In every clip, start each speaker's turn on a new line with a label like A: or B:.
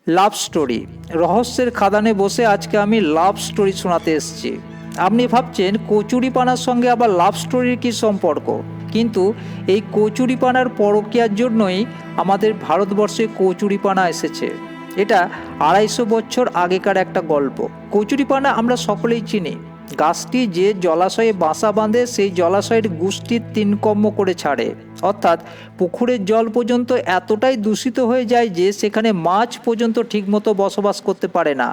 A: Love story. রহস্যের খাদানে বসে আজকে আমি লাভ স্টোরি শোনাতে এসেছি। আপনি ভাবছেন কচুরিপানার সঙ্গে আবার লাভ স্টোরির কী সম্পর্ক? কিন্তু এই কচুরিপানার পরকীয়ার জন্যই আমাদের ভারতবর্ষে কচুরিপানা এসেছে। এটা 250 বছর আগেকার একটা গল্প। কচুরিপানা আমরা সকলেই চিনি। গাছটি যে জলাশয়ে বাসা বাঁধে সেই জলাশয়ের গুষ্টি 3 কম্ম করে ছাড়ে, অর্থাৎ পুকুরের জল পর্যন্ত এতটাই দূষিত হয়ে যায় যে সেখানে মাছ পর্যন্ত ঠিকমতো বসবাস করতে পারে না।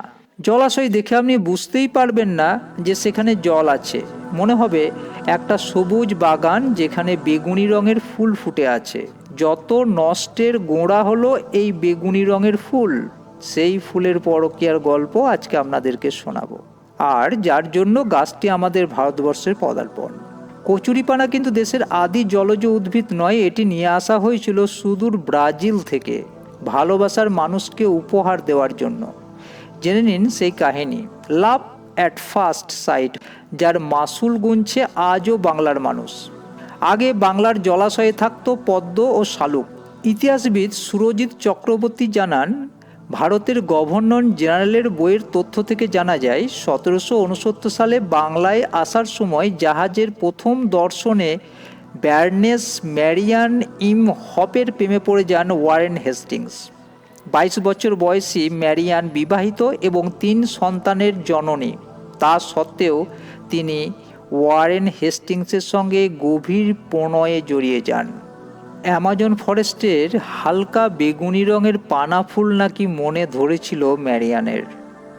A: জলাশয় দেখে আপনি বুঝতেই পারবেন না যে সেখানে জল আছে। মনে হবে একটা সবুজ বাগান যেখানে বেগুনি রঙের ফুল ফুটে আছে। যত নষ্টের গোড়া হলো এই বেগুনি রঙের ফুল। সেই ফুলের পরকীয়ার গল্প আজকে আপনাদেরকে শোনাবো, আর যার জন্য গাছটি আমাদের ভারতবর্ষের পদার্পণ। কচুরিপানা কিন্তু দেশের আদি জলজ উদ্ভিদ নয়, এটি নিয়ে আসা হয়েছিল সুদূর ব্রাজিল থেকে ভালোবাসার মানুষকে উপহার দেওয়ার জন্য। জেনে নিন সেই কাহিনী, লাভ অ্যাট ফার্স্ট সাইট, যার মাসুল গুনছে আজও বাংলার মানুষ। আগে বাংলার জলাশয়ে থাকতো পদ্ম ও শালুক। ইতিহাসবিদ সুরজিৎ চক্রবর্তী জানান, ভারতের গভর্নর জেনারেলের বইয়ের তথ্য থেকে জানা যায় 1769 সালে বাংলায় আসার সময় জাহাজের প্রথম দর্শনে ব্যারনেস ম্যারিয়ান ইম হপের প্রেমে পড়ে যান ওয়ারেন হেস্টিংস। 22 বছর বয়সী ম্যারিয়ান বিবাহিত এবং 3 সন্তানের জননী। তা সত্ত্বেও তিনি ওয়ারেন হেস্টিংসের সঙ্গে গভীর প্রণয়ে জড়িয়ে যান। অ্যামাজন ফরেস্টের হালকা বেগুনি রঙের পানা ফুল নাকি মনে ধরেছিল ম্যারিয়ানের।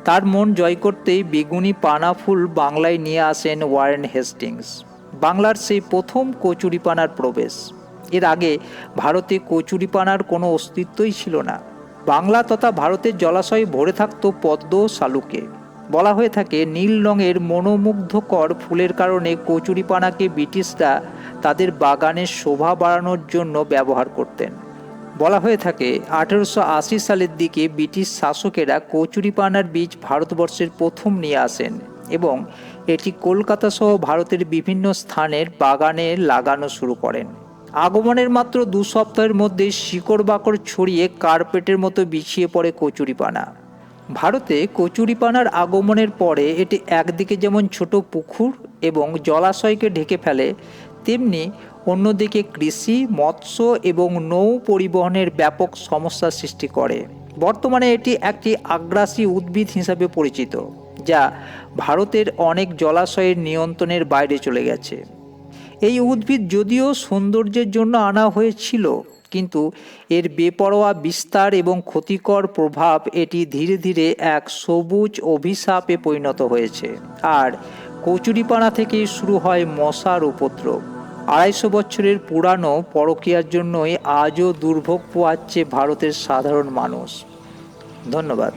A: তার মন জয় করতেই বেগুনি পানা ফুল বাংলায় নিয়ে আসেন ওয়ারেন হেস্টিংস। বাংলার সেই প্রথম কচুরিপানার প্রবেশ। এর আগে ভারতে কচুরিপানার কোনো অস্তিত্বই ছিল না। বাংলা তথা ভারতের জলাশয়ে ভরে থাকত পদ্ম শালুকে। বলা হয়ে থাকে নীল রঙের মনোমুগ্ধকর ফুলের কারণে কচুরিপানাকে ব্রিটিশরা তাদের বাগানের শোভা বাড়ানোর জন্য ব্যবহার করতেন। বলা হয়ে থাকে 1880 সালের দিকে ব্রিটিশ শাসকেরা কচুরিপানার বীজ ভারতবর্ষের প্রথম নিয়ে আসেন এবং এটি কলকাতা সহ ভারতের বিভিন্ন স্থানের বাগানে লাগানো শুরু করেন। আগমনের মাত্র 2 সপ্তাহের মধ্যে শিকড় বাকড় ছড়িয়ে কার্পেটের মতো বিছিয়ে পড়ে কচুরিপানা। ভারতে কচুরিপানার আগমনের পরে এটি একদিকে যেমন ছোট পুকুর এবং জলাশয়কে ঢেকে ফেলে, তেমনি অন্যদিকে কৃষি, মৎস্য এবং নৌ পরিবহনের ব্যাপক সমস্যার সৃষ্টি করে। বর্তমানে এটি একটি আগ্রাসী উদ্ভিদ হিসাবে পরিচিত, যা ভারতের অনেক জলাশয়ের নিয়ন্ত্রণের বাইরে চলে গেছে। এই উদ্ভিদ যদিও সৌন্দর্যের জন্য আনা হয়েছিল, কিন্তু এর বেপরোয়া বিস্তার এবং ক্ষতিকর প্রভাব এটি ধীরে ধীরে এক সবুজ অভিশাপে পরিণত হয়েছে। আর কচুরিপানা থেকেই শুরু হয় মশার উপদ্রব। 250 বছরের পুরানো পরকীয়ার জন্যই আজও দুর্ভোগ পোহাচ্ছে ভারতের সাধারণ মানুষ। ধন্যবাদ।